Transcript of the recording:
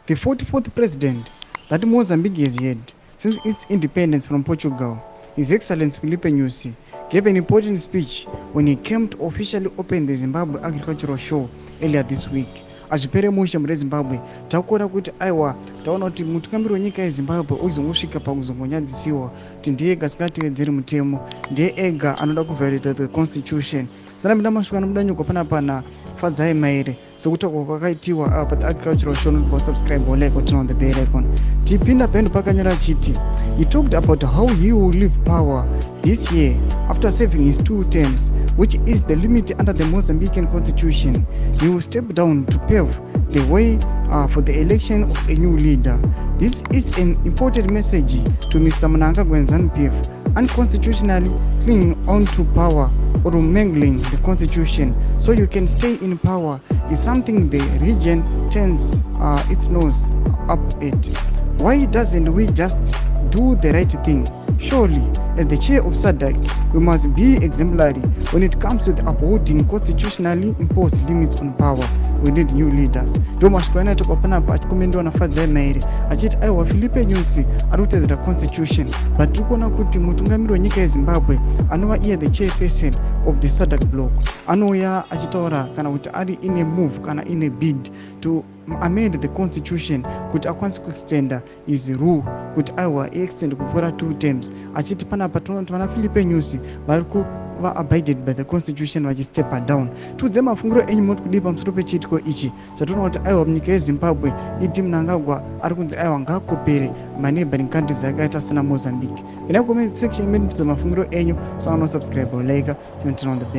the 44th president that Mozambique has had since its independence from Portugal, His Excellency Filipe Nyusi, gave an important speech when he came to officially open the Zimbabwe Agricultural Show earlier this week. Achipere musha mure Zimbabwe takuona kuti aiwa taona kuti mutungamiri wenyika yeZimbabwe uzongosvika pakuzongonyadzisiwa kuti ndiye ega asingatevedzeri mutemo, ndiye ega anoda kuviolate the constitution. Sana mina mashuka nomudanyuko panapana fadzai maire sokutakuwa kwakaitiwa pa the agricultural show. Not subscribe or like or turn on the bell icon. Tipinda pendo pakanyora chiti. He talked about how he will leave power this year after serving his 2 terms, which is the limit under the Mozambican constitution. He will step down to pave the way for the election of a new leader. This is an important message to Mr. Mnangagwa and ZANU-PF, unconstitutionally clinging on to power or mangling the constitution so you can stay in power is something the region turns its nose up at. Why doesn't we just do the right thing? Surely, as the chair of SADC, we must be exemplary when it comes to the upholding constitutionally imposed limits on power. We need new leaders. Domashkwana to open up at Komendo na Fadzai Maire. Achit aiwa Filipe Nyusi arute the constitution. But tukona kuti mutungamiri wenyika yeZimbabwe anowa iye the chairperson of the SADC bloc. Anoya achitora kana kuti ari in a move kana in a bid to amend the constitution kuti akwanise kuextenda his rule kuti aiwa extend kuvura 2 terms. Achiti panapa tona Filipe Nyusi variku abided by the constitution vachistep down. Tudze mafungiro enyu moti kudi pamusoro pechitiko ichi chatona kuti aiwa munyika yeZimbabwe idi Mnangagwa ari kunzi aiwa ngaakopere maneighboring countries akaita sana Mozambique. In the comment section mendudza mafungiro enyu, musangano subscribe or like, turn on the bell.